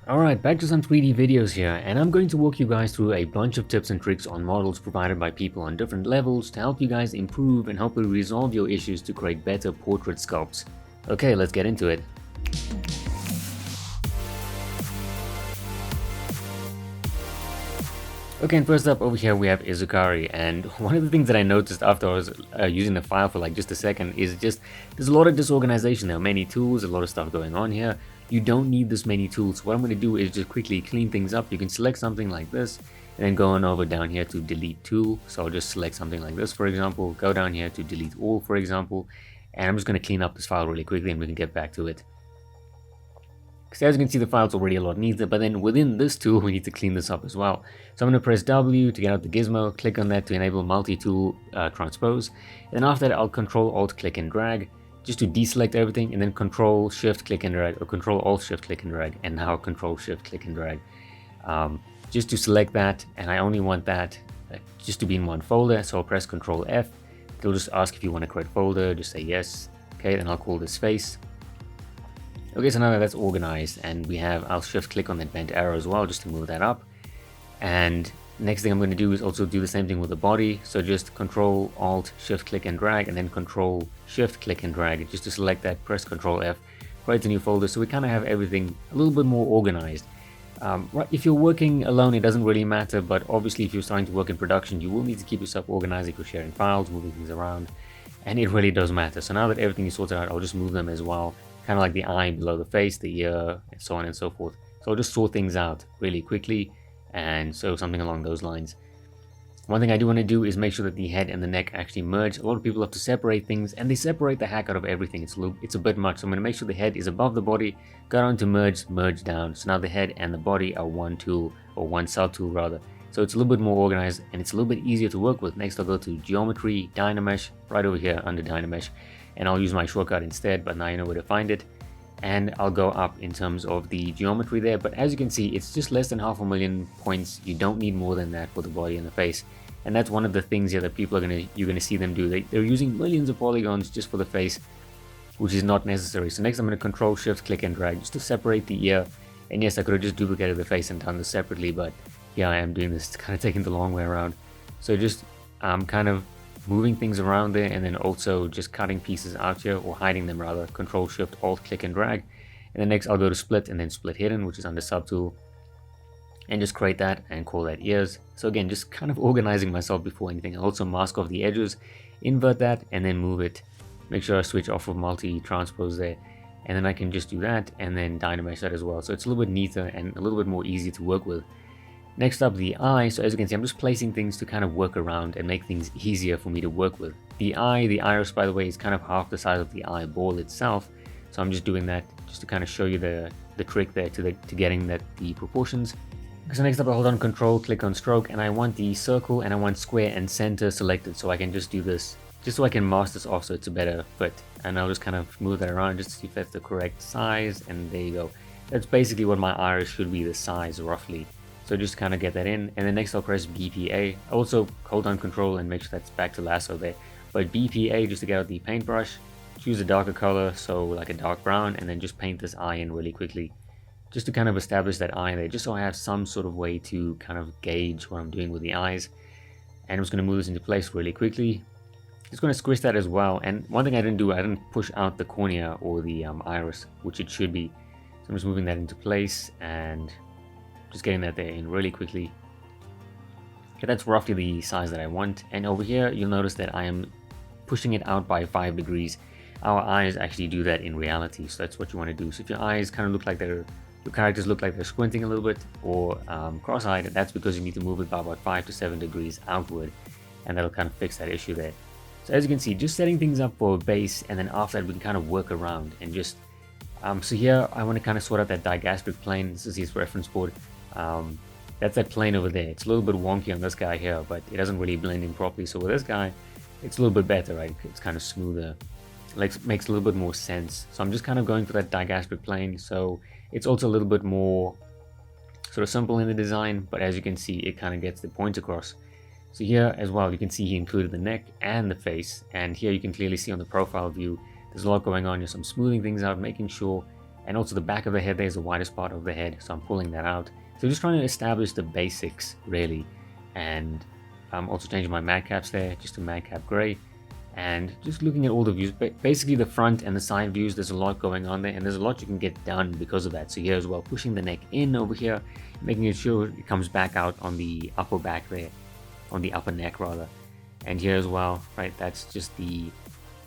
Alright, back to some 3D videos here, and I'm going to walk you guys through a bunch of tips and tricks on models provided by people on different levels to help you guys improve and hopefully resolve your issues to create better portrait sculpts. Okay, let's get into it. Okay, and first up over here we have Isukari, and one of the things that I noticed after I was using the file for like just a second is just there's a lot of disorganization. There are many tools, a lot of stuff going on here. You don't need this many tools. What I'm going to do is just quickly clean things up. You can select something like this and then go on over down here to delete tool. So I'll just select something like this, for example, go down here to delete all, for example, and I'm just going to clean up this file really quickly and we can get back to it. Because as you can see, the file's already a lot neater, but then within this tool, we need to clean this up as well. So I'm going to press W to get out the gizmo, click on that to enable multi-tool transpose. And then after that, I'll Control Alt click and drag just to deselect everything, and then Control Shift click and drag, or Control Alt Shift click and drag, and now Control Shift click and drag. Just to select that, and I only want that just to be in one folder, so I'll press Control F. It'll just ask if you want to create a folder, just say yes. Okay, then I'll call this face. Okay, so now that that's organized, and I'll shift click on that bent arrow as well just to move that up. And next thing I'm going to do is also do the same thing with the body. So just Control Alt Shift click and drag, and then Control Shift click and drag just to select that. Press Control F, create a new folder, so we kind of have everything a little bit more organized. If you're working alone, it doesn't really matter, but obviously if you're starting to work in production, you will need to keep yourself organized if you're sharing files, moving things around, and it really does matter. So now that everything is sorted out, I'll just move them as well. Kind of like the eye below the face, the ear, and so on and so forth. So I'll just sort things out really quickly, and so something along those lines. One thing I do want to do is make sure that the head and the neck actually merge. A lot of people have to separate things, and they separate the heck out of everything. It's a bit much, so I'm going to make sure the head is above the body, go down to merge down. So now the head and the body are one tool, or one sub-tool rather. So it's a little bit more organized, and it's a little bit easier to work with. Next I'll go to Geometry, Dynamesh, right over here under Dynamesh. And I'll use my shortcut instead, but now you know where to find it. And I'll go up in terms of the geometry there, but as you can see, it's just less than 500,000 points. You don't need more than that for the body and the face. And that's one of the things here that you're gonna see them do. They're using millions of polygons just for the face, which is not necessary. So next I'm gonna Control Shift click and drag just to separate the ear. And yes, I could have just duplicated the face and done this separately, but here I am doing this, kind of taking the long way around. So just kind of moving things around there, and then also just cutting pieces out here, or hiding them rather. Control Shift Alt click and drag, and then next I'll go to split and then split hidden, which is under subtool, and just create that and call that ears. So again, just kind of organizing myself before anything. I'll also mask off the edges, invert that, and then move it. Make sure I switch off of multi-transpose there, and then I can just do that and then Dynamesh that as well. So it's a little bit neater and a little bit more easy to work with. Next up, the eye. So as you can see, I'm just placing things to kind of work around and make things easier for me to work with. The eye, the iris, by the way, is kind of half the size of the eyeball itself. So I'm just doing that just to kind of show you the trick there to getting the proportions. So next up, I hold on Control, click on stroke, and I want the circle and I want square and center selected. So I can just do this, just so I can mask this off so it's a better fit. And I'll just kind of move that around just to see if that's the correct size. And there you go. That's basically what my iris should be, the size roughly. So just kind of get that in, and then next I'll press BPA. Also hold on Control and make sure that's back to lasso there. But BPA just to get out the paintbrush, choose a darker color, so like a dark brown, and then just paint this eye in really quickly. Just to kind of establish that eye there, just so I have some sort of way to kind of gauge what I'm doing with the eyes. And I'm just going to move this into place really quickly. Just going to squish that as well. And one thing I didn't do, I didn't push out the cornea or the iris, which it should be. So I'm just moving that into place and just getting that there in really quickly. Okay, that's roughly the size that I want. And over here, you'll notice that I am pushing it out by 5 degrees. Our eyes actually do that in reality, so that's what you want to do. So if your eyes kind of look like your characters look like they're squinting a little bit, or cross-eyed, that's because you need to move it by about 5 to 7 degrees outward, and that'll kind of fix that issue there. So as you can see, just setting things up for a base, and then after that we can kind of work around and just so here I want to kind of sort out that digastric plane. This is his reference board. That's that plane over there. It's a little bit wonky on this guy here, but it doesn't really blend in properly. So with this guy, it's a little bit better, right? It's kind of smoother, like makes a little bit more sense. So I'm just kind of going for that digastric plane. So it's also a little bit more sort of simple in the design, but as you can see, it kind of gets the point across. So here as well, you can see he included the neck and the face, and here you can clearly see on the profile view, there's a lot going on. Just I'm smoothing things out, making sure and also the back of the head there's the widest part of the head, so I'm pulling that out. So just trying to establish the basics really, and I'm also changing my madcaps there just to madcap gray, and just looking at all the views. Basically the front and the side views, there's a lot going on there, and there's a lot you can get done because of that. So here as well, pushing the neck in over here, making sure it comes back out on the upper back there, on the upper neck rather. And here as well, right, that's just the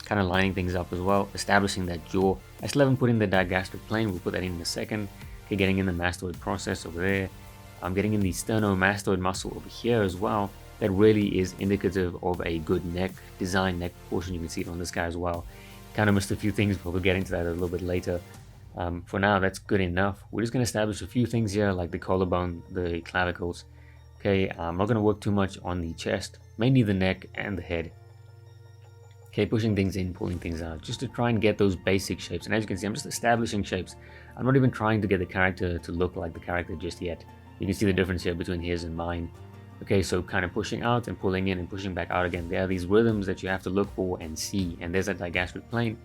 kind of lining things up as well, establishing that jaw. I still haven't put in the digastric plane, we'll put that in a second. Okay, getting in the mastoid process over there. I'm getting in the sternomastoid muscle over here as well. That really is indicative of a good neck design, neck proportion. You can see it on this guy as well. Kind of missed a few things, but we'll get into that a little bit later. For now, that's good enough. We're just going to establish a few things here, like the collarbone, the clavicles. Okay, I'm not going to work too much on the chest, mainly the neck and the head. Okay, pushing things in, pulling things out, just to try and get those basic shapes. And as you can see, I'm just establishing shapes. I'm not even trying to get the character to look like the character just yet. You can see the difference here between his and mine. Okay, so kind of pushing out and pulling in and pushing back out again. There are these rhythms that you have to look for and see. And there's that digastric plane.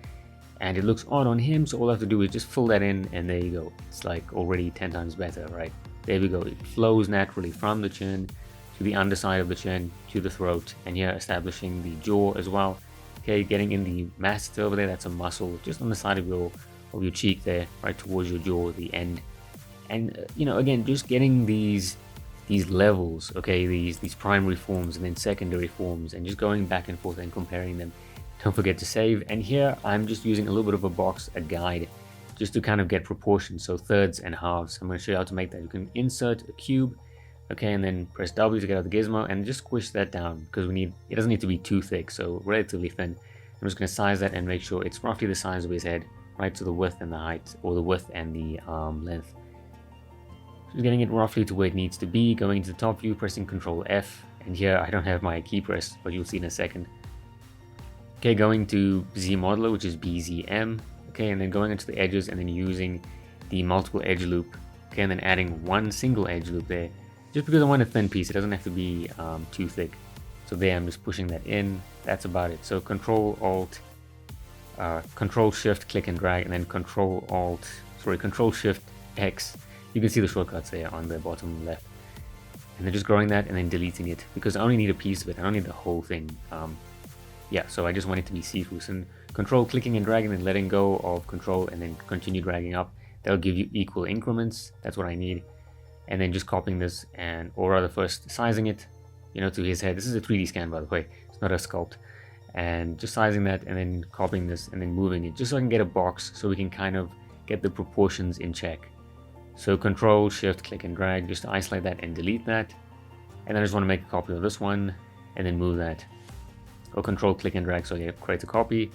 And it looks odd on him, so all I have to do is just fill that in, and there you go. It's like already 10 times better, right? There we go. It flows naturally from the chin to the underside of the chin to the throat. And here establishing the jaw as well. Okay, getting in the masseter over there, that's a muscle just on the side of your cheek there, right towards your jaw, the end. And you know, again, just getting these levels, okay, these primary forms and then secondary forms, and just going back and forth and comparing them. Don't forget to save. And here I'm just using a little bit of a box, a guide, just to kind of get proportions, so thirds and halves. I'm going to show you how to make that. You can insert a cube, okay, and then press W to get out the gizmo and just squish that down, because it doesn't need to be too thick, so relatively thin. I'm just going to size that and make sure it's roughly the size of his head, right, to the width and the height, or the width and the length. Just getting it roughly to where it needs to be, going to the top view, pressing Ctrl F, and here I don't have my key pressed, but you'll see in a second. Okay, going to Z Modeler, which is BZM, okay, and then going into the edges and then using the multiple edge loop, okay, and then adding one single edge loop there, just because I want a thin piece. It doesn't have to be too thick. So there, I'm just pushing that in. That's about it. So Control Shift, click and drag, and then Control Shift X. You can see the shortcuts there on the bottom left. And then just growing that and then deleting it, because I only need a piece of it. I don't need the whole thing. Yeah, so I just want it to be see-through. And Control clicking and dragging and letting go of Control and then continue dragging up. That'll give you equal increments. That's what I need. And then just copying this, or rather first sizing it, you know, to his head. This is a 3D scan, by the way. It's not a sculpt. And just sizing that and then copying this and then moving it, just so I can get a box, so we can kind of get the proportions in check. So Control Shift click and drag just to isolate that and delete that. And then I just want to make a copy of this one and then move that. Or Control click and drag, so you create a copy.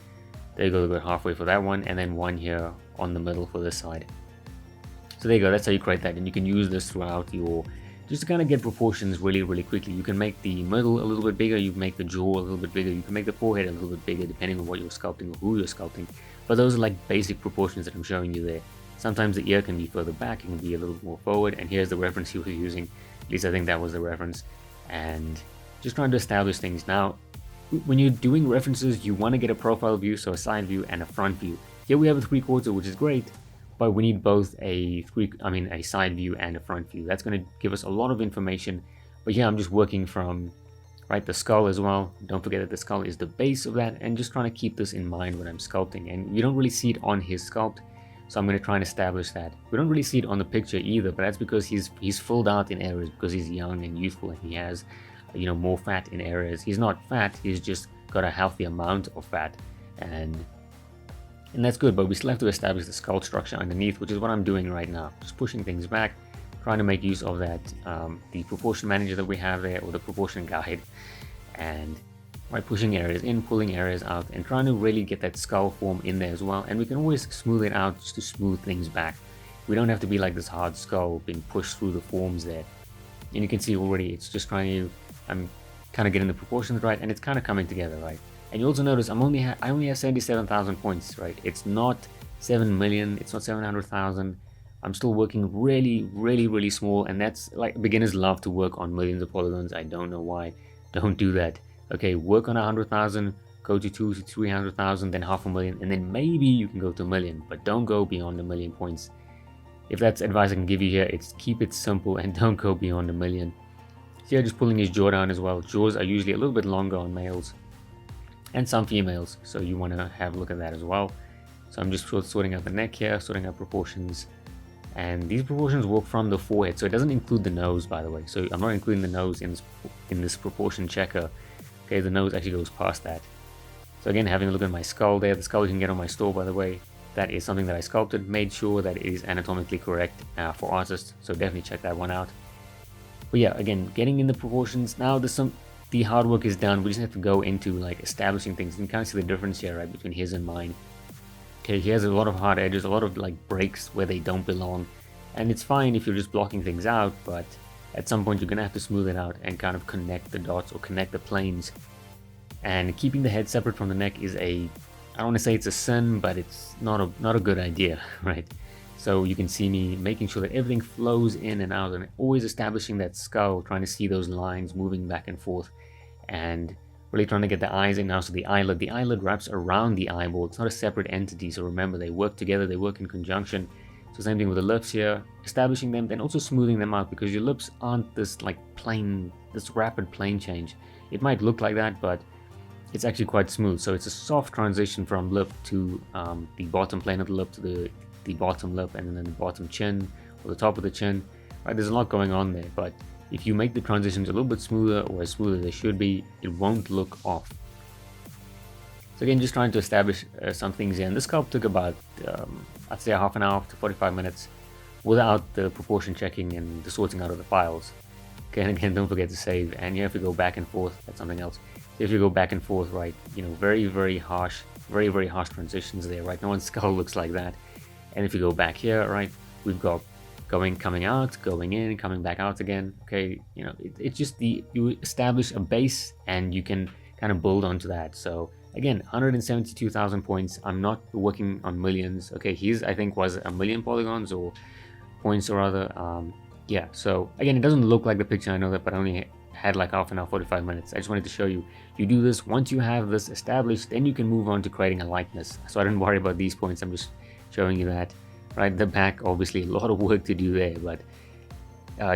There you go, halfway for that one, and then one here on the middle for this side. So there you go, that's how you create that, and you can use this throughout your, just to kind of get proportions really, really quickly. You can make the middle a little bit bigger, you can make the jaw a little bit bigger, you can make the forehead a little bit bigger, depending on what you're sculpting or who you're sculpting. But those are like basic proportions that I'm showing you there. Sometimes the ear can be further back, it can be a little bit more forward, and here's the reference he was using. At least I think that was the reference. And just trying to establish things. Now, when you're doing references, you want to get a profile view, so a side view and a front view. Here we have a 3/4, which is great, but we need both a side view and a front view. That's going to give us a lot of information. But yeah, I'm just working from, right, the skull as well. Don't forget that the skull is the base of that, and just trying to keep this in mind when I'm sculpting. And you don't really see it on his sculpt, so I'm going to try and establish that. We don't really see it on the picture either, but that's because he's filled out in areas, because he's young and youthful, and he has, you know, more fat in areas. He's not fat, he's just got a healthy amount of fat, and that's good. But we still have to establish the skull structure underneath, which is what I'm doing right now, just pushing things back, trying to make use of that the proportion manager that we have there, or the proportion guide, and right, pushing areas in, pulling areas out, and trying to really get that skull form in there as well. And we can always smooth it out just to smooth things back. We don't have to be like this hard skull being pushed through the forms there. And you can see already it's just trying to, I'm kind of getting the proportions right, and it's kind of coming together, right? And you also notice I only have 77,000 points, right? It's not 7 million, it's not 700,000. I'm still working really, really, really small, and that's like, beginners love to work on millions of polygons. I don't know why. Don't do that. Okay, work on 100,000, go to 2 to 300,000, then 500,000, and then maybe you can go to 1,000,000, but don't go beyond 1,000,000 points. If that's advice I can give you here, it's keep it simple and don't go beyond 1,000,000. So yeah, just pulling his jaw down as well. Jaws are usually a little bit longer on males and some females, so you want to have a look at that as well. So I'm just sorting out the neck here, sorting out proportions, and these proportions work from the forehead, so it doesn't include the nose, by the way. So I'm not including the nose in this proportion checker. Okay, the nose actually goes past that. So again, having a look at my skull there, the skull you can get on my store, by the way. That is something that I sculpted, made sure that it is anatomically correct for artists, so definitely check that one out. But yeah, again, getting in the proportions. Now the hard work is done. We just have to go into like establishing things. You can kind of see the difference here, right, between his and mine. Okay, he has a lot of hard edges, a lot of like breaks where they don't belong, and it's fine if you're just blocking things out, but at some point you're gonna have to smooth it out and kind of connect the dots or connect the planes. And keeping the head separate from the neck is I don't want to say it's a sin, but it's not a good idea, right? So you can see me making sure that everything flows in and out, and always establishing that skull, trying to see those lines moving back and forth, and really trying to get the eyes in now. So the eyelid wraps around the eyeball. It's not a separate entity, so remember, they work together, they work in conjunction. So same thing with the lips here, establishing them, then also smoothing them out, because your lips aren't this like this rapid plane change. It might look like that, but it's actually quite smooth. So it's a soft transition from lip to the bottom plane of the lip to the bottom lip, and then the bottom chin or the top of the chin. Right, there's a lot going on there, but if you make the transitions a little bit smoother, or as smooth as they should be, it won't look off. So again, just trying to establish some things here. And this sculpt took about, I'd say, half an hour to 45 minutes without the proportion checking and the sorting out of the files. Okay, and again, don't forget to save. And you have to go back and forth. That's something else. So if you go back and forth, right, very, very harsh transitions there, right? No one's skull looks like that. And if you go back here, right, we've got coming out, going in, coming back out again. Okay, it's just you establish a base and you can kind of build onto that. So again, 172,000 points. I'm not working on millions. Okay, I think was 1,000,000 polygons or points or other. Yeah, so again, it doesn't look like the picture, I know that, but I only had like half an hour, 45 minutes. I just wanted to show you. You do this, once you have this established, then you can move on to creating a likeness. So I didn't worry about these points, I'm just showing you that. Right, the back, obviously a lot of work to do there, but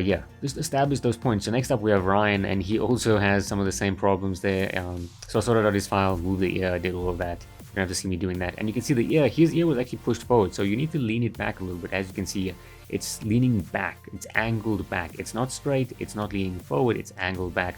yeah, just establish those points. So next up we have Ryan, and he also has some of the same problems there. So I sorted out his file, moved the ear, I did all of that. You don't have to see me doing that. And you can see the ear, his ear was actually pushed forward, so you need to lean it back a little bit. As you can see, it's leaning back, it's angled back. It's not straight, it's not leaning forward, it's angled back.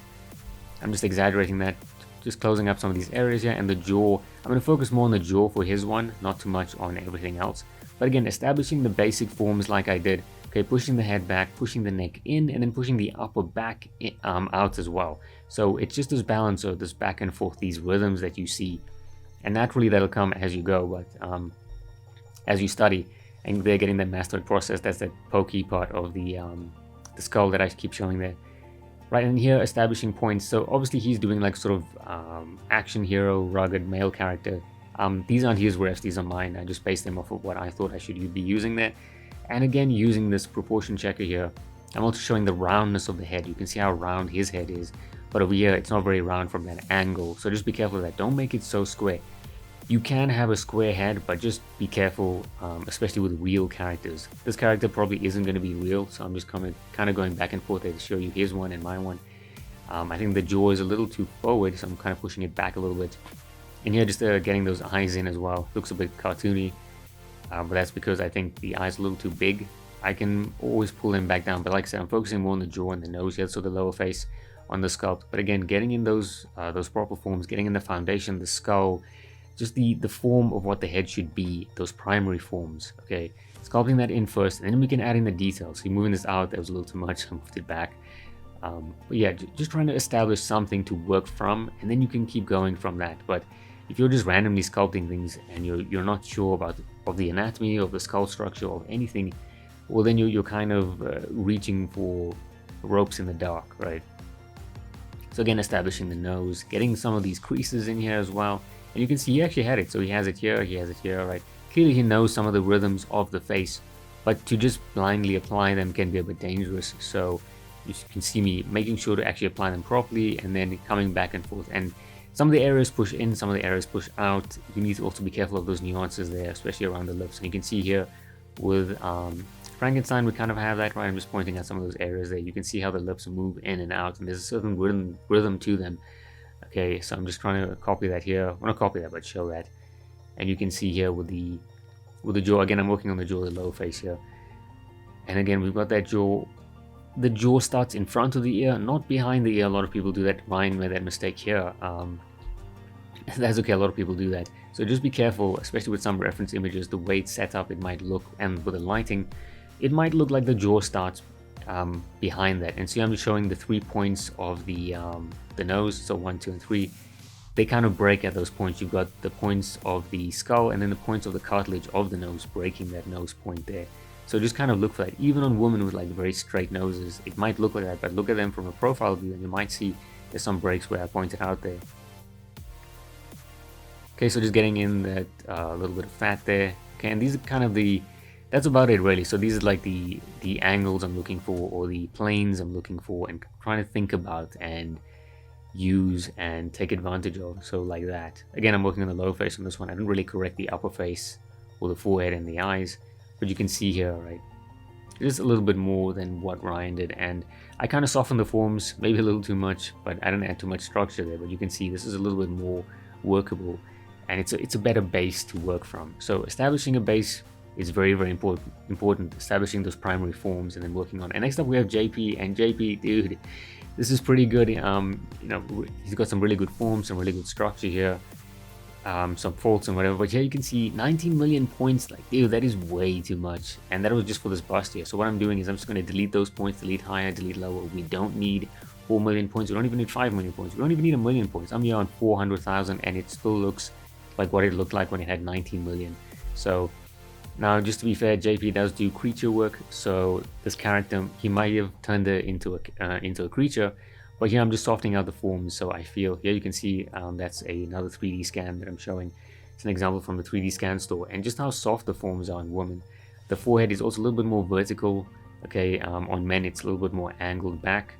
I'm just exaggerating that, just closing up some of these areas here. And the jaw, I'm going to focus more on the jaw for his one, not too much on everything else. But again, establishing the basic forms like I did. Okay, pushing the head back, pushing the neck in, and then pushing the upper back out as well. So it's just this balance of this back and forth, these rhythms that you see. And naturally that'll come as you go, but as you study, and they're getting that mastered process. That's that pokey part of the skull that I keep showing there. Right, and here establishing points. So obviously he's doing like sort of action hero, rugged male character. These aren't his refs, these are mine. I just based them off of what I thought I should be using there. And again, using this proportion checker here, I'm also showing the roundness of the head. You can see how round his head is, but over here it's not very round from that angle. So just be careful of that. Don't make it so square. You can have a square head, but just be careful, especially with real characters. This character probably isn't going to be real, so I'm just kind of going back and forth there to show you his one and my one. I think the jaw is a little too forward, so I'm kind of pushing it back a little bit. And here, just getting those eyes in as well. Looks a bit cartoony, but that's because I think the eyes are a little too big. I can always pull them back down, but like I said, I'm focusing more on the jaw and the nose here, so the lower face on the sculpt. But again, getting in those proper forms, getting in the foundation, the skull, just the form of what the head should be, those primary forms. Okay, sculpting that in first, and then we can add in the details. So moving this out, that was a little too much. I moved it back. But yeah, just trying to establish something to work from, and then you can keep going from that. But if you're just randomly sculpting things and you're not sure about the anatomy of the skull structure of anything, well, then you're kind of reaching for ropes in the dark, right? So again, establishing the nose, getting some of these creases in here as well. And you can see he actually had it. So he has it here, right? Clearly he knows some of the rhythms of the face, but to just blindly apply them can be a bit dangerous. So you can see me making sure to actually apply them properly and then coming back and forth. And Some of the areas push in, some of the areas push out. You need to also be careful of those nuances there, especially around the lips. And you can see here with Frankenstein, we kind of have that, right? I'm just pointing out some of those areas there. You can see how the lips move in and out, and there's a certain rhythm to them. Okay, so I'm just trying to copy that here. Well, not copy that, but show that. And you can see here with the jaw, again, I'm working on the jaw, the lower face here. And again, we've got that jaw. The jaw starts in front of the ear, not behind the ear. A lot of people do that. Ryan made that mistake here. That's okay, a lot of people do that. So just be careful, especially with some reference images, the way it's set up, it might look, and with the lighting, it might look like the jaw starts behind that. And see, I'm just showing the 3 points of the nose, so 1, 2, and 3. They kind of break at those points. You've got the points of the skull and then the points of the cartilage of the nose breaking that nose point there. So just kind of look for that. Even on women with like very straight noses, it might look like that, but look at them from a profile view and you might see there's some breaks where I pointed out there. Okay, so just getting in that little bit of fat there. Okay, and these are kind of that's about it really. So these are like the angles I'm looking for, or the planes I'm looking for, and trying to think about and use and take advantage of. So like that. Again, I'm working on the lower face on this one. I didn't really correct the upper face or the forehead and the eyes, but you can see here, right? Just a little bit more than what Ryan did, and I kind of softened the forms, maybe a little too much, but I didn't add too much structure there. But you can see this is a little bit more workable, and it's a better base to work from. So establishing a base is very, very important. Establishing those primary forms and then working on. And next up we have JP, and JP, dude, this is pretty good. You know, he's got some really good forms, some really good structure here, some faults and whatever. But here you can see 19 million points. Like, dude, that is way too much. And that was just for this bust here. So what I'm doing is I'm just going to delete those points, delete higher, delete lower. We don't need 4 million points. We don't even need 5 million points. We don't even need a million points. I'm here on 400,000, and it still looks like what it looked like when it had 19 million. So now, just to be fair, JP does do creature work, so this character, he might have turned it into a creature, but here I'm just softening out the forms. So I feel here you can see that's another 3D scan that I'm showing. It's an example from the 3D scan store, and just how soft the forms are on women. The forehead is also a little bit more vertical. Okay, on men it's a little bit more angled back.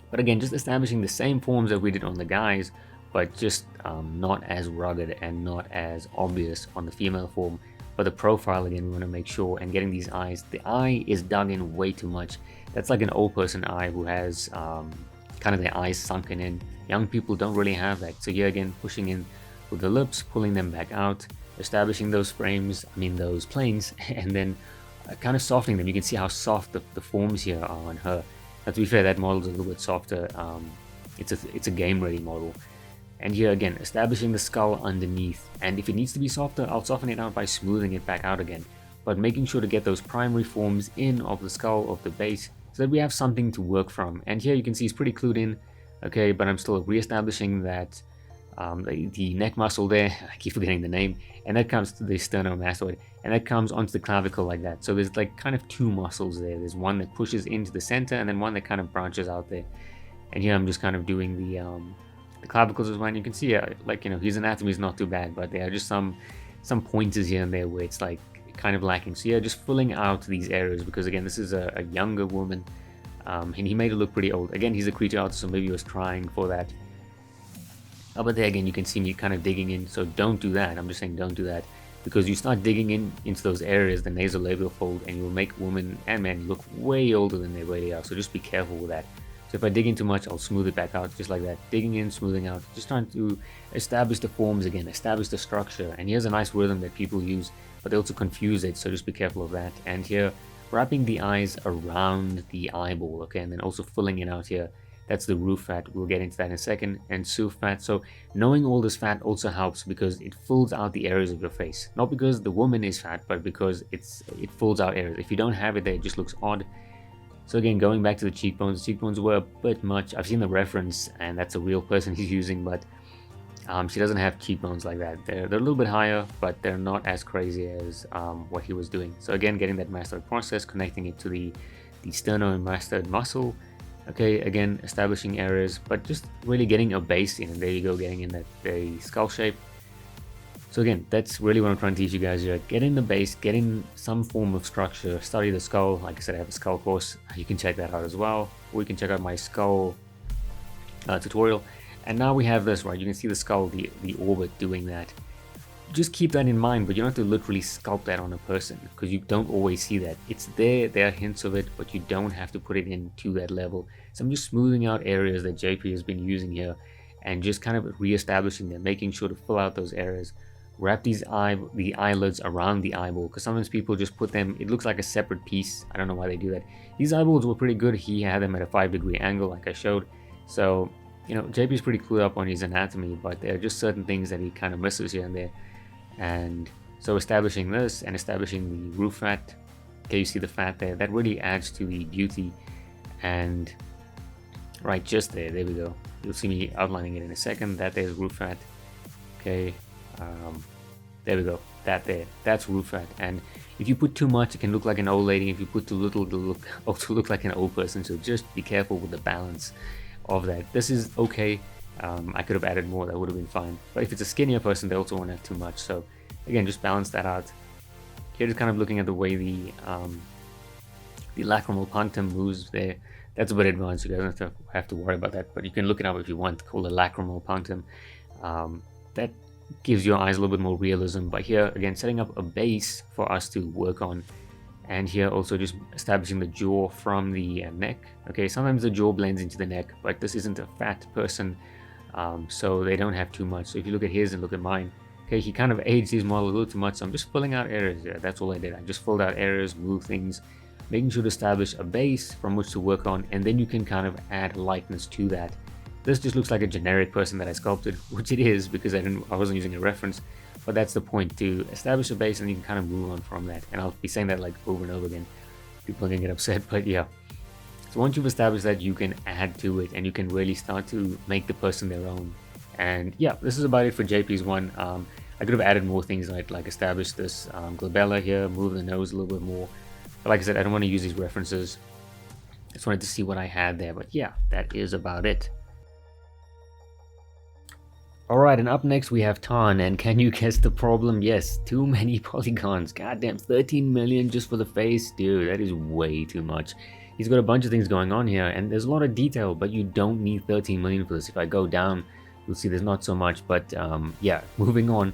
But again, just establishing the same forms that we did on the guys, but just not as rugged and not as obvious on the female form. But the profile, again, we want to make sure, and getting these eyes, the eye is dug in way too much. That's like an old person eye who has kind of their eyes sunken in. Young people don't really have that. So here again, pushing in with the lips, pulling them back out, establishing those frames, those planes, and then kind of softening them. You can see how soft the forms here are on her. Now, to be fair, that model is a little bit softer. It's a game ready model. And here again, establishing the skull underneath. And if it needs to be softer, I'll soften it out by smoothing it back out again. But making sure to get those primary forms in of the skull, of the base, so that we have something to work from. And here you can see it's pretty clued in, okay, but I'm still re-establishing that the neck muscle there, I keep forgetting the name, and that comes to the sternomastoid, and that comes onto the clavicle like that. So there's like kind of two muscles there. There's one that pushes into the center, and then one that kind of branches out there. And here I'm just kind of doing the clavicles as well. And you can see, like, you know, his anatomy is not too bad, but there are just some pointers here and there where it's like kind of lacking. So yeah, just filling out these areas, because again, this is a younger woman, and he made it look pretty old. Again, he's a creature artist, so maybe he was trying for that. But there again, you can see me kind of digging in, so don't do that. I'm just saying don't do that, because you start digging into those areas, the nasolabial fold, and you'll make women and men look way older than they really are. So just be careful with that. So if I dig in too much, I'll smooth it back out, just like that. Digging in, smoothing out, just trying to establish the forms again, establish the structure. And here's a nice rhythm that people use, but they also confuse it, so just be careful of that. And here, wrapping the eyes around the eyeball, okay, and then also filling it out here. That's the roof fat. We'll get into that in a second. And soof fat. So knowing all this fat also helps, because it fills out the areas of your face. Not because the woman is fat, but because it fills out areas. If you don't have it there, it just looks odd. So again, going back to the cheekbones were a bit much. I've seen the reference, and that's a real person he's using, but she doesn't have cheekbones like that. They're a little bit higher, but they're not as crazy as what he was doing. So again, getting that mastoid process, connecting it to the sternomastoid muscle. Okay, again, establishing areas, but just really getting a base in, and there you go, getting in that very skull shape. So again, that's really what I'm trying to teach you guys here. Get in the base, get in some form of structure, study the skull. Like I said, I have a skull course. You can check that out as well. Or you can check out my skull tutorial. And now we have this, right? You can see the skull, the orbit doing that. Just keep that in mind, but you don't have to literally sculpt that on a person because you don't always see that. It's there are hints of it, but you don't have to put it into that level. So I'm just smoothing out areas that JP has been using here and just kind of re-establishing them, making sure to fill out those areas. Wrap the eyelids around the eyeball because sometimes people just put them, it looks like a separate piece. I don't know why they do that. These eyeballs were pretty good. He had them at a 5-degree angle like I showed. So, you know, JP's pretty clued up on his anatomy, but there are just certain things that he kind of misses here and there. And so establishing this and establishing the roof fat, okay, you see the fat there, that really adds to the beauty. And right just there we go, you'll see me outlining it in a second. That there's roof fat, okay. There we go, that's roof fat. And if you put too much, it can look like an old lady. If you put too little, it'll also look like an old person. So just be careful with the balance of that. This is okay. I could have added more, that would have been fine. But if it's a skinnier person, they also won't have too much. So again, just balance that out. Here, just kind of looking at the way the lacrimal punctum moves there. That's a bit advanced. You guys don't have to worry about that. But you can look it up if you want. Call it lacrimal punctum. That gives your eyes a little bit more realism. But here, again, setting up a base for us to work on. And here also just establishing the jaw from the neck. Okay, sometimes the jaw blends into the neck, but this isn't a fat person. So they don't have too much. So if you look at his and look at mine, okay, he kind of aged his model a little too much. So I'm just filling out areas there. That's all I did. I just filled out areas, moved things, making sure to establish a base from which to work on, and then you can kind of add likeness to that. This just looks like a generic person that I sculpted, which it is because I wasn't using a reference. But that's the point, to establish a base and you can kind of move on from that. And I'll be saying that like over and over again. People are gonna get upset, but yeah. So once you've established that, you can add to it and you can really start to make the person their own. And yeah, this is about it for JP's one. I could have added more things like establish this glabella here, move the nose a little bit more. But like I said, I don't want to use these references. I just wanted to see what I had there. But yeah, that is about it. Alright, and up next we have Tarn, and can you guess the problem? Yes, too many polygons. Goddamn, 13 million just for the face? Dude, that is way too much. He's got a bunch of things going on here, and there's a lot of detail, but you don't need 13 million for this. If I go down, you'll see there's not so much, but yeah, moving on.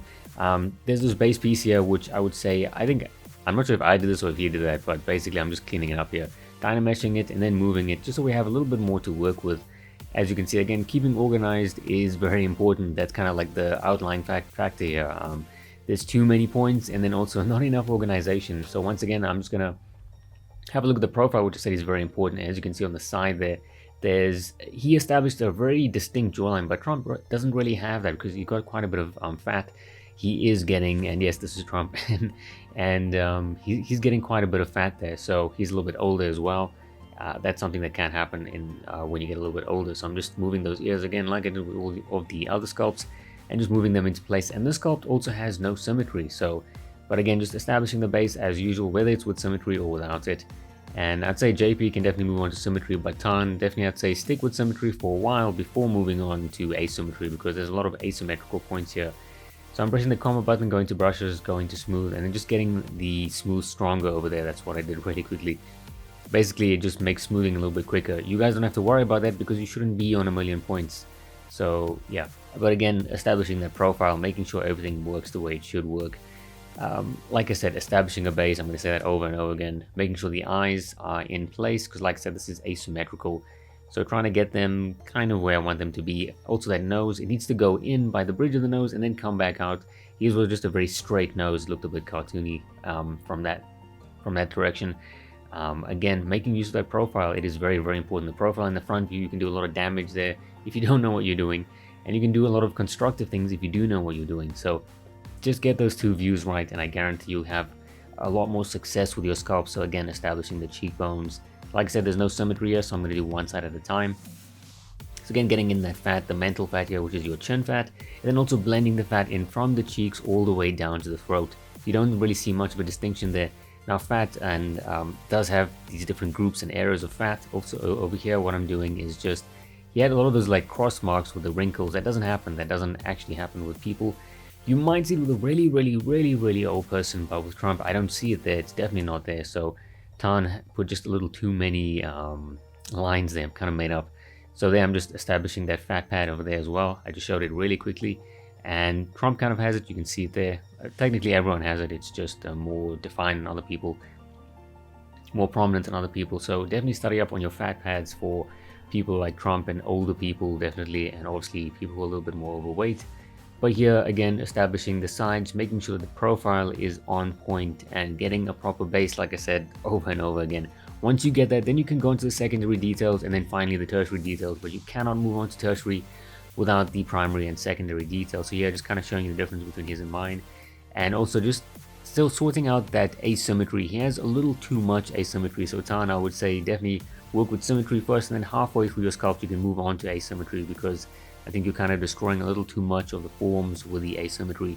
There's this base piece here, which I would say, I'm not sure if I did this or if he did that, but basically I'm just cleaning it up here. Dynameshing it and then moving it, just so we have a little bit more to work with. As you can see, again, keeping organized is very important. That's kind of like the outline factor here. There's too many points and then also not enough organization. So once again, I'm just going to have a look at the profile, which I said is very important. As you can see on the side there, he established a very distinct jawline, but Trump doesn't really have that because he got quite a bit of fat. He is getting, and yes, this is Trump, and he's getting quite a bit of fat there. So he's a little bit older as well. That's something that can happen when you get a little bit older. So I'm just moving those ears again like I did with all of the other sculpts and just moving them into place. And this sculpt also has no symmetry. So, but again, just establishing the base as usual, whether it's with symmetry or without it. And I'd say JP can definitely move on to symmetry, but Tarn definitely I'd say stick with symmetry for a while before moving on to asymmetry because there's a lot of asymmetrical points here. So I'm pressing the comma button, going to brushes, going to smooth, and then just getting the smooth stronger over there. That's what I did really quickly. Basically, it just makes smoothing a little bit quicker. You guys don't have to worry about that because you shouldn't be on 1,000,000 points. So yeah, but again, establishing that profile, making sure everything works the way it should work. Like I said, establishing a base, I'm going to say that over and over again, making sure the eyes are in place because like I said, this is asymmetrical. So trying to get them kind of where I want them to be. Also that nose, it needs to go in by the bridge of the nose and then come back out. His was just a very straight nose, looked a bit cartoony from that direction. Again, making use of that profile, it is very, very important. The profile in the front view, you can do a lot of damage there if you don't know what you're doing. And you can do a lot of constructive things if you do know what you're doing. So just get those two views right and I guarantee you'll have a lot more success with your sculpt. So again, establishing the cheekbones. Like I said, there's no symmetry here, so I'm going to do one side at a time. So again, getting in that fat, the mental fat here, which is your chin fat, and then also blending the fat in from the cheeks all the way down to the throat. You don't really see much of a distinction there. Now fat and does have these different groups and areas of fat. Also over here, what I'm doing is just, he had a lot of those like cross marks with the wrinkles. That doesn't happen. That doesn't actually happen with people. You might see it with a really, really, really, really old person, but with Trump, I don't see it there. It's definitely not there. So Tarn put just a little too many lines there, kind of made up. So there I'm just establishing that fat pad over there as well. I just showed it really quickly, and Trump kind of has it. You can see it there. Technically everyone has it, it's just more defined than other people, more prominent than other people. So definitely study up on your fat pads for people like Trump and older people definitely, and obviously people who are a little bit more overweight. But here again, establishing the sides, making sure the profile is on point and getting a proper base, like I said over and over again. Once you get that, then you can go into the secondary details and then finally the tertiary details, but you cannot move on to tertiary without the primary and secondary details. So yeah, just kind of showing you the difference between his and mine, and also just still sorting out that asymmetry. He has a little too much asymmetry, so Tarn, I would say definitely work with symmetry first, and then halfway through your sculpt you can move on to asymmetry, because I think you're kind of destroying a little too much of the forms with the asymmetry.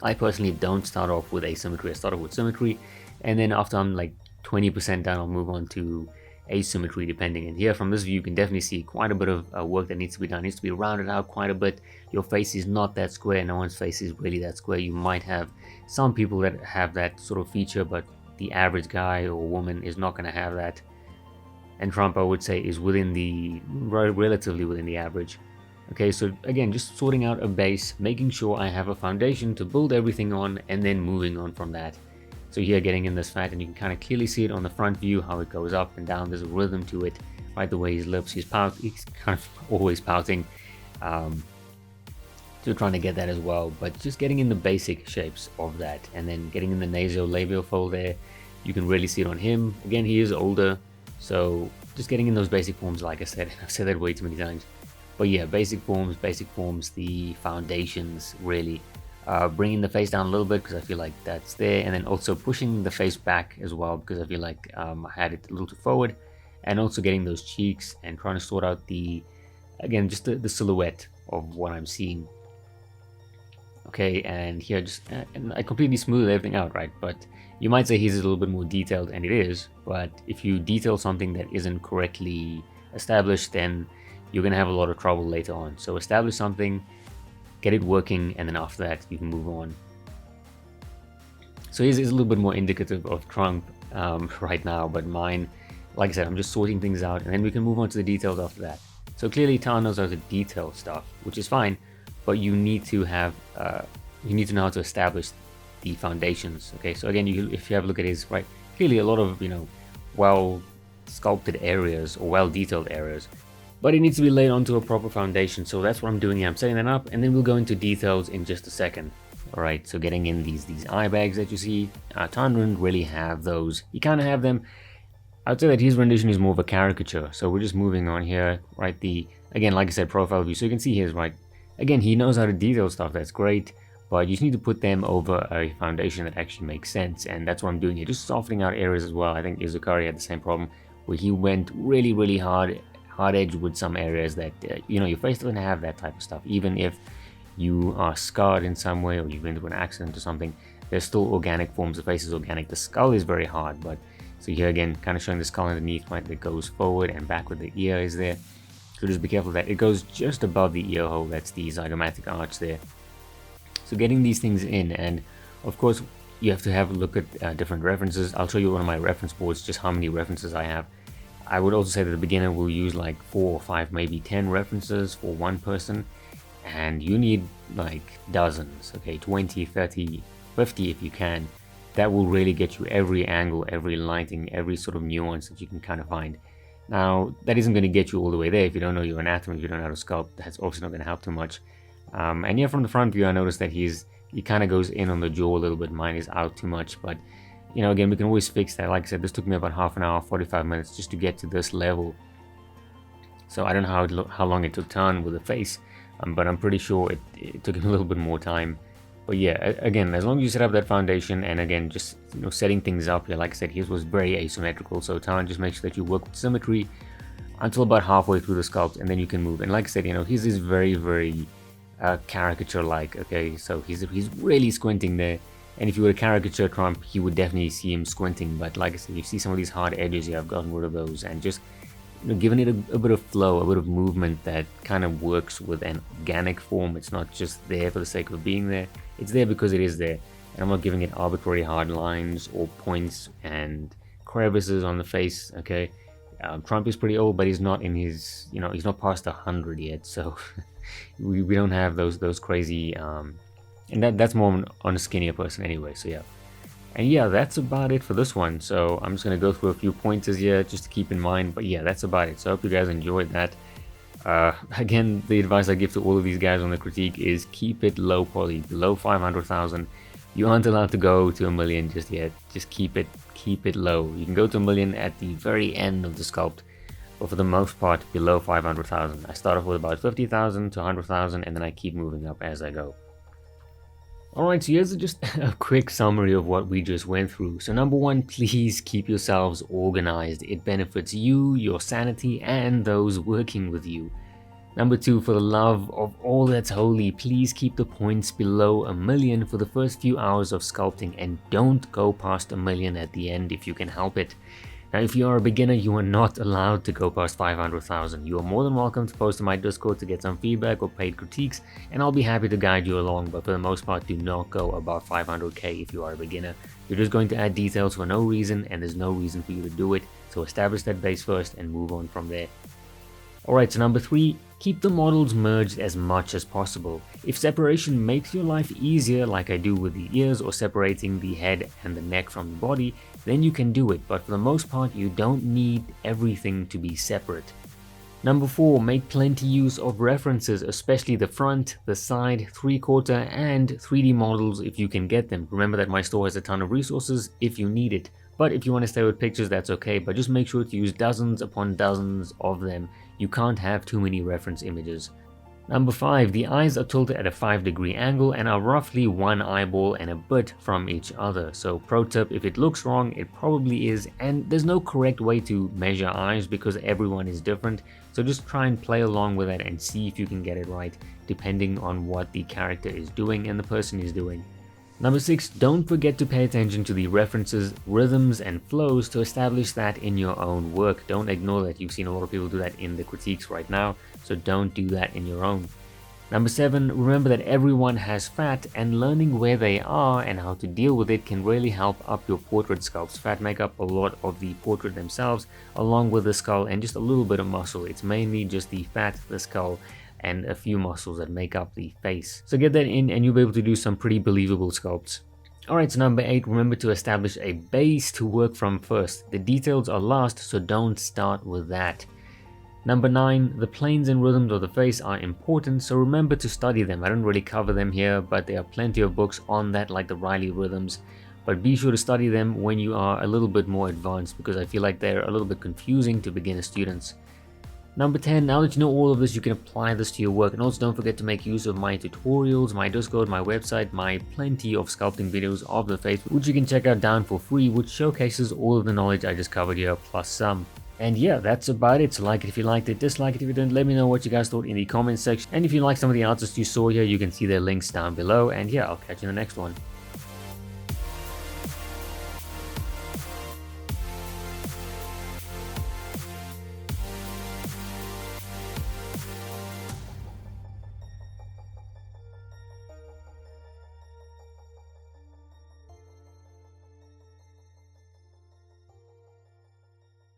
I personally don't start off with asymmetry, I start off with symmetry, and then after I'm like 20% down I'll move on to asymmetry depending. And here from this view you can definitely see quite a bit of work that needs to be done. It needs to be rounded out quite a bit. Your face is not that square, no one's face is really that square. You might have some people that have that sort of feature, but the average guy or woman is not going to have that. And Trump, I would say, is within the relatively within the average. Okay, so again, just sorting out a base, making sure I have a foundation to build everything on, and then moving on from that. So here, getting in this fat, and you can kind of clearly see it on the front view, how it goes up and down. There's a rhythm to it, right? The way his lips, he's kind of always pouting. So trying to get that as well, but just getting in the basic shapes of that, and then getting in the nasolabial fold there. You can really see it on him. Again, he is older, so just getting in those basic forms, like I said. I've said that way too many times. But yeah, basic forms, the foundations really. Bringing the face down a little bit because I feel like that's there, and then also pushing the face back as well because I feel like I had it a little too forward, and also getting those cheeks and trying to sort out the, again, just the silhouette of what I'm seeing. Okay, and here just, and I completely smoothed everything out, right? But you might say he's a little bit more detailed, and it is, but if you detail something that isn't correctly established, then you're going to have a lot of trouble later on. So establish something, get it working, and then after that you can move on. So his is a little bit more indicative of Trump right now, but mine, like I said, I'm just sorting things out, and then we can move on to the details after that. So clearly Tarn knows how to detail stuff, which is fine, but you need to have you need to know how to establish the foundations. Okay, so again, if you have a look at his, right, clearly a lot of, you know, well sculpted areas or well detailed areas, but it needs to be laid onto a proper foundation. So that's what I'm doing here. I'm setting that up, and then we'll go into details in just a second. All right, so getting in these eye bags that you see, Tarn didn't really have those. He kind of have them. I'd say that his rendition is more of a caricature. So we're just moving on here, right? Again, like I said, profile view. So you can see his, right? Again, he knows how to detail stuff. That's great, but you just need to put them over a foundation that actually makes sense, and that's what I'm doing here. Just softening out areas as well. I think Isukari had the same problem where he went really hard edge with some areas that you know, your face doesn't have that type of stuff. Even if you are scarred in some way or you've been through an accident or something, there's still organic forms. The face is organic. The skull is very hard, but so here again, kind of showing the skull underneath, right, that goes forward and back with the ear is there. So just be careful that it goes just above the ear hole. That's the zygomatic arch there. So getting these things in, and of course you have to have a look at different references. I'll show you one of my reference boards, just how many references I have. I would also say that the beginner will use like 4 or 5, maybe 10 references for one person, and you need like dozens, okay, 20, 30, 50 if you can. That will really get you every angle, every lighting, every sort of nuance that you can kind of find. Now, that isn't going to get you all the way there if you don't know your anatomy, if you don't know how to sculpt. That's also not going to help too much. And yeah, from the front view, I noticed that he kind of goes in on the jaw a little bit. Mine is out too much, but you know, again, we can always fix that. Like I said, this took me about half an hour, 45 minutes just to get to this level. So I don't know how long it took Tarn with the face, but I'm pretty sure it took him a little bit more time. But yeah, again, as long as you set up that foundation, and again, just, you know, setting things up here, like I said, his was very asymmetrical. So Tarn, just make sure that you work with symmetry until about halfway through the sculpt, and then you can move. And like I said, you know, his is very caricature-like. Okay, so he's really squinting there. And if you were to caricature Trump, you would definitely see him squinting. But like I said, you see some of these hard edges here, I've gotten rid of those, and just, you know, giving it a bit of flow, a bit of movement that kind of works with an organic form. It's not just there for the sake of being there. It's there because it is there. And I'm not giving it arbitrary hard lines or points and crevices on the face, okay? Trump is pretty old, but he's not in his, he's not past 100 yet, so we don't have those crazy, and that's more on a skinnier person anyway, so yeah. And yeah, that's about it for this one. So I'm just going to go through a few pointers here just to keep in mind. But yeah, that's about it. So I hope you guys enjoyed that. Again, the advice I give to all of these guys on the critique is keep it low poly, below 500,000. You aren't allowed to go to 1 million just yet. Just keep it low. You can go to 1 million at the very end of the sculpt, but for the most part, below 500,000. I start off with about 50,000 to 100,000, and then I keep moving up as I go. Alright, so here's just a quick summary of what we just went through. So number one, please keep yourselves organized. It benefits you, your sanity, and those working with you. Number two, for the love of all that's holy, please keep the points below 1 million for the first few hours of sculpting, and don't go past 1 million at the end if you can help it. Now, if you are a beginner, you are not allowed to go past 500,000. You are more than welcome to post in my Discord to get some feedback or paid critiques, and I'll be happy to guide you along, but for the most part, do not go above 500k if you are a beginner. You're just going to add details for no reason, and there's no reason for you to do it, so establish that base first and move on from there. Alright, so number three, keep the models merged as much as possible. If separation makes your life easier, like I do with the ears or separating the head and the neck from the body, then you can do it, but for the most part you don't need everything to be separate. Number four, make plenty use of references, especially the front, the side, 3/4 and 3D models if you can get them. Remember that my store has a ton of resources if you need it, but if you want to stay with pictures, that's okay, but just make sure to use dozens upon dozens of them. You can't have too many reference images. Number 5, the eyes are tilted at a 5-degree angle and are roughly one eyeball and a bit from each other. So pro tip, if it looks wrong, it probably is, and there's no correct way to measure eyes because everyone is different. So just try and play along with it and see if you can get it right, depending on what the character is doing and the person is doing. Number 6, don't forget to pay attention to the references, rhythms, and flows to establish that in your own work. Don't ignore that. You've seen a lot of people do that in the critiques right now, so don't do that in your own. Number 7, remember that everyone has fat, and learning where they are and how to deal with it can really help up your portrait sculpts. Fat make up a lot of the portrait themselves, along with the skull and just a little bit of muscle. It's mainly just the fat, the skull, and a few muscles that make up the face. So get that in and you'll be able to do some pretty believable sculpts. Alright, so number 8, remember to establish a base to work from first. The details are last, so don't start with that. Number 9, the planes and rhythms of the face are important, so remember to study them. I don't really cover them here, but there are plenty of books on that, like the Riley rhythms. But be sure to study them when you are a little bit more advanced, because I feel like they're a little bit confusing to beginner students. Number 10, now that you know all of this, you can apply this to your work. And also don't forget to make use of my tutorials, my Discord, my website, my plenty of sculpting videos of the face, which you can check out down for free, which showcases all of the knowledge I just covered here, plus some. And yeah, that's about it. So like it if you liked it, dislike it if you didn't. Let me know what you guys thought in the comments section. And if you like some of the artists you saw here, you can see their links down below. And yeah, I'll catch you in the next one.